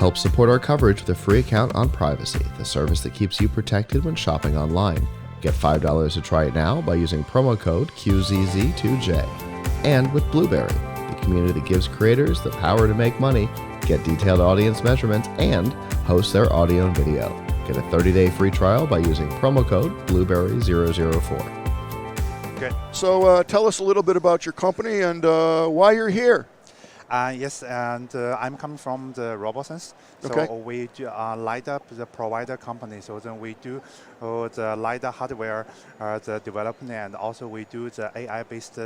Help support our coverage with a free account on Privacy, the service that keeps you protected when shopping online. Get $5 to try it now by using promo code QZZ2J. And with Blueberry, the community that gives creators the power to make money, get detailed audience measurements, and host their audio and video. Get a 30-day free trial by using promo code Blueberry004. Okay. So tell us a little bit about your company and why you're here. Yes, and I'm coming from the RoboSense. So okay. we do LiDAR, the provider company. So then we do the LiDAR hardware, the development, and also we do the AI-based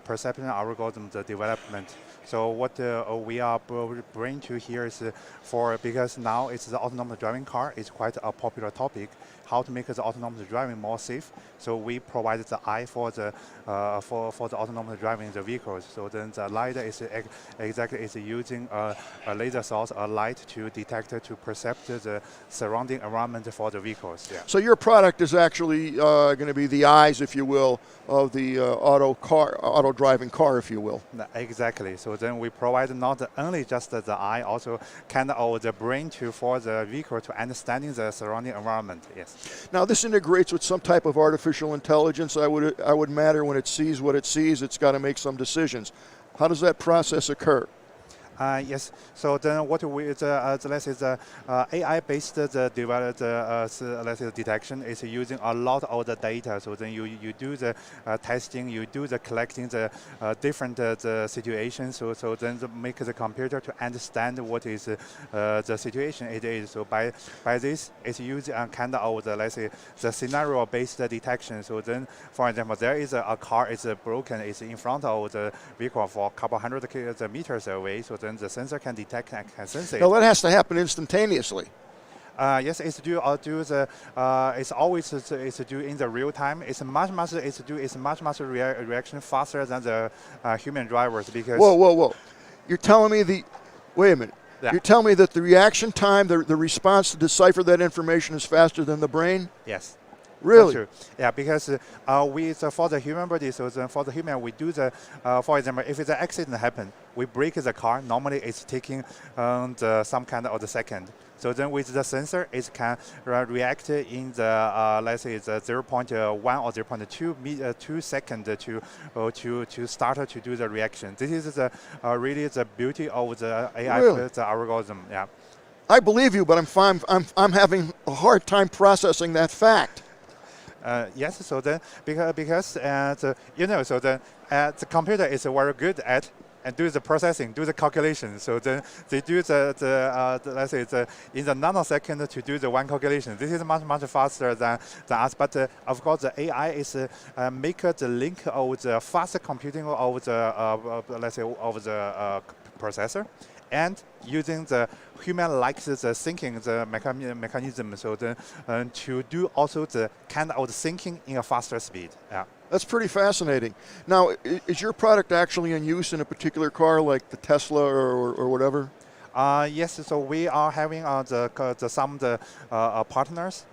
perception algorithm, the development. So what we are bringing to here is because now it's the autonomous driving car is quite a popular topic. How to make the autonomous driving more safe? So we provide the eye for the autonomous driving the vehicles. So then the LiDAR is is using a laser source, a light to detect, to perceive the surrounding environment for the vehicles. Yeah. So your product is actually going to be the eyes, if you will, of the auto driving car, if you will. Exactly. So then we provide not only just the eye, also kind of the brain for the vehicle to understanding the surrounding environment. Yes. Now this integrates with some type of artificial intelligence. I would matter when it sees what it sees. It's got to make some decisions. How does that process occur? Yes. So then what we let's say the AI-based let's say detection is using a lot of the data. So then you do the testing, you do the collecting the different situations. So then make the computer to understand what is the situation it is. So by this, it's using kind of the let's say the scenario-based detection. So then, for example, there is a car is broken, it's in front of the vehicle for a couple hundred meters away. So then the sensor can detect and can sense it. Now that has to happen instantaneously. Yes, it's it's always do in the real time. It's much reaction faster than the human drivers because. Whoa! You're telling me wait a minute. Yeah. You're telling me that the reaction time, the response to decipher that information is faster than the brain? Yes. Really? That's true. Yeah, because for the human body, so for the human, we do for example, if it's an accident happen, we brake the car. Normally, it's taking some kind of the second. So then with the sensor, it can react in the let's say the 0.1 or 0.2 second to start to do the reaction. This is really the beauty of the AI the algorithm. Yeah. I believe you, but I'm having a hard time processing that fact. Yes, so then because so then the computer is very good at and do the processing, do the calculation. So then they do let's say in the nanosecond to do the one calculation. This is much faster than us. But of course, the AI is make the link of the faster computing of the let's say of the processor. And using the human-like the thinking, the mechanism, so to do also the kind of thinking in a faster speed. Yeah. That's pretty fascinating. Now, is your product actually in use in a particular car, like the Tesla or whatever? Yes, so we are having some partners.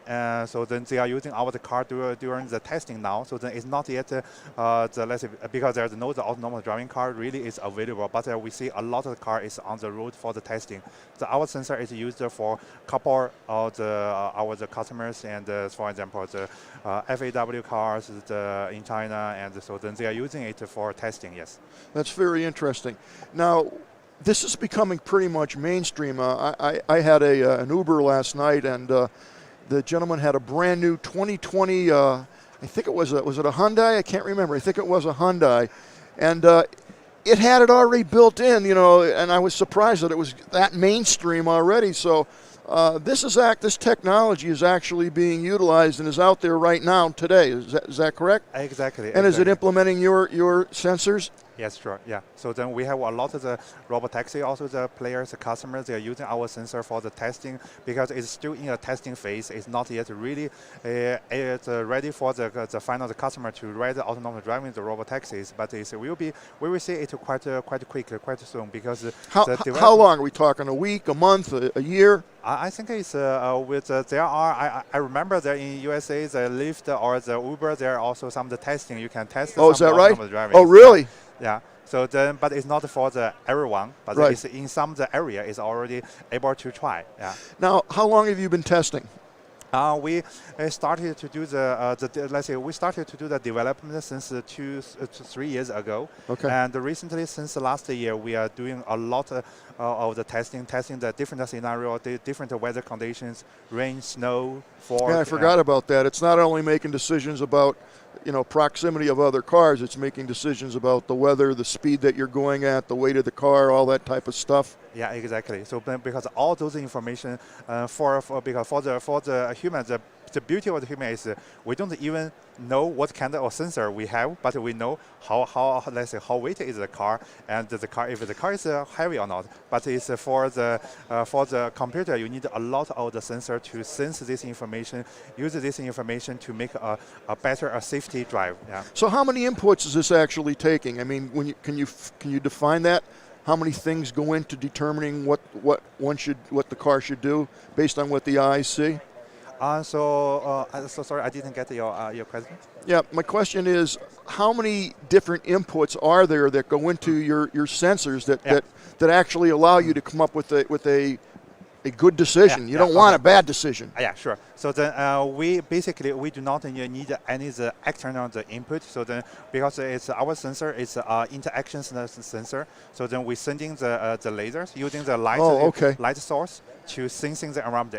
So then they are using our car during the testing now. So then it's not yet let's say because there's no the autonomous driving car really is available. But we see a lot of the car is on the road for the testing. So our sensor is used for couple of our customers and for example the FAW cars in China, and so then they are using it for testing. Yes. That's very interesting. Now, this is becoming pretty much mainstream. I had an Uber last night, and the gentleman had a brand new 2020, I think was it a Hyundai? I can't remember. I think it was a Hyundai. And it had it already built in, and I was surprised that it was that mainstream already. So this technology is actually being utilized and is out there right now today. Is that correct? Exactly. And is it implementing your sensors? Yes, sure. Yeah. So then we have a lot of the robotaxi, also the players, the customers, they are using our sensor for the testing because it's still in a testing phase. It's not yet really ready for the final customer to ride the autonomous driving the robotaxis. But we will see it quite quickly, quite soon because how long are we talking? A week, a month, a year? I think it's there are I remember that in USA the Lyft or the Uber there are also some of the testing you can test. Oh, is that right? Driving. Oh, really? Yeah. So then, but it's not for the everyone, but Right. it's in some the area is already able to try. Yeah. Now, how long have you been testing? We started to do let's say we started to do the development since 3 years ago. Okay. And recently, since last year, we are doing a lot of the testing the different scenario, the different weather conditions, rain, snow, fog. Yeah, I forgot about that. It's not only making decisions about, proximity of other cars. It's making decisions about the weather, the speed that you're going at, the weight of the car, all that type of stuff. Yeah, exactly. So because all those information for the human, the beauty of the human is we don't even know what kind of sensor we have, but we know how let's say how weight is the car and the car if the car is heavy or not. But it's for the computer you need a lot of the sensor to sense this information, use this information to make a better safety drive. Yeah. So how many inputs is this actually taking? I mean, can you define that? How many things go into determining what the car should do based on what the eyes see? So sorry, I didn't get your question. Yeah, my question is, how many different inputs are there that go into your sensors that actually allow you to come up with a good decision? You don't want a bad decision. Yeah, sure. So then we do not need any external input. So then because it's our sensor, it's interaction sensor. So then we sending the lasers using the light source to sensing the environment.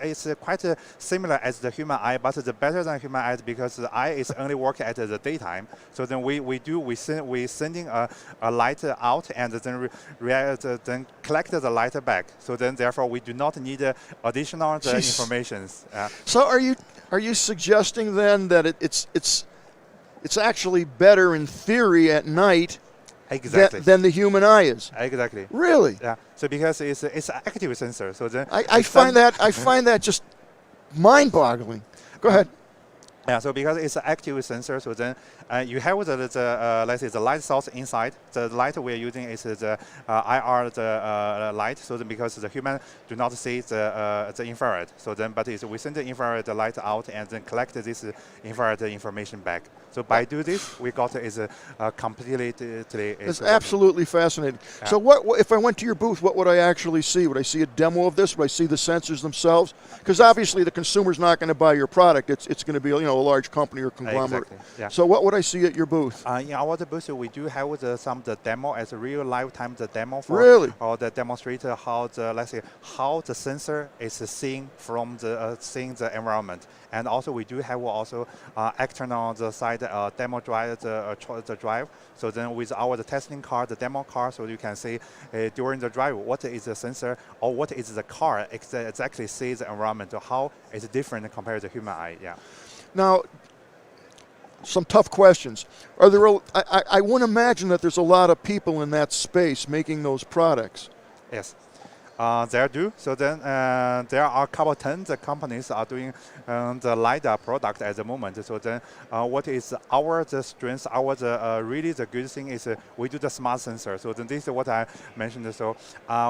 It's quite similar as the human eye, but the better than human eye because the eye is only working at the daytime. So then we sending a light out and then then collect the light back. So then therefore we do not need additional information. So are you suggesting then that it's actually better in theory at night than the human eye is? Exactly. Really? Yeah. So because it's an active sensor. So then I find that just mind-boggling. Go ahead. Yeah, so because it's an active sensor, so then you have let's say the light source inside. The light we're using is the IR light. So then because the human do not see the infrared. So then, but we send the infrared light out and then collect this infrared information back. So by doing this, we got is completely. It's absolutely fascinating. Yeah. So what if I went to your booth? What would I actually see? Would I see a demo of this? Would I see the sensors themselves? Because obviously the consumer's not going to buy your product. It's going to be a large company or conglomerate. Exactly. Yeah. So what would I see at your booth? In our booth, we do have the demo as a real lifetime demo for or the demonstrator how the sensor is seeing from seeing the environment. And also we do have external side demo drive the drive. So then with our testing car, the demo car, so you can see during the drive what is the sensor or what is the car exactly sees the environment, how it's different compared to human eye. Yeah. Now, some tough questions. Are there? I wouldn't imagine that there's a lot of people in that space making those products. Yes. There do. So then there are a couple tons of companies are doing the LiDAR product at the moment. So then what is our strength, really the good thing is we do the smart sensor. So then this is what I mentioned. So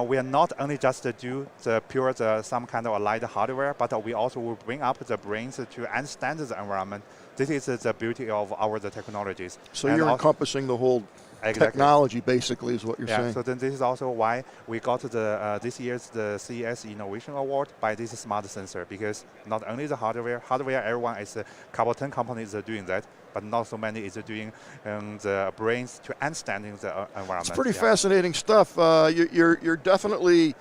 we are not only just do some kind of LiDAR hardware, but we also will bring up the brains to understand the environment. This is the beauty of our technologies. So and you're encompassing the whole technology, basically, is what you're saying. So then this is also why we got this year's the CES Innovation Award by this smart sensor, because not only the hardware, everyone is a couple 10 companies are doing that, but not so many is doing the brains to understanding the environment. It's pretty fascinating stuff. You're definitely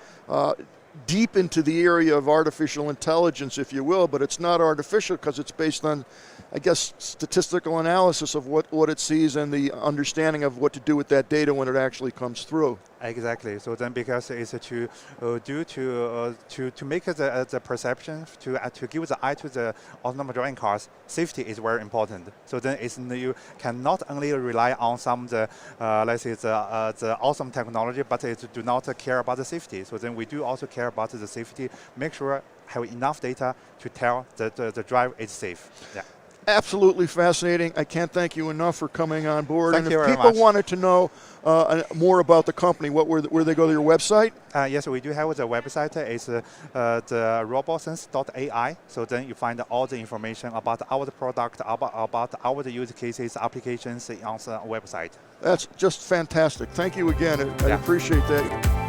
deep into the area of artificial intelligence, if you will, but it's not artificial because it's based on, I guess, statistical analysis of what it sees and the understanding of what to do with that data when it actually comes through. Exactly. So then, because it's to make the perception to give the eye to the autonomous driving cars, safety is very important. So then you cannot only rely on some let's say the awesome technology, but it do not care about the safety. So then we do also care about the safety. Make sure have enough data to tell that the drive is safe. Yeah. absolutely fascinating. I can't thank you enough for coming on board. Thank and you if very people much. wanted to know more about the company, where they go to your website? Yes, we do have the website. It's the RoboSense.ai. So then you find all the information about our product, about our use cases, applications on the website. That's just fantastic. Thank you again. I appreciate that.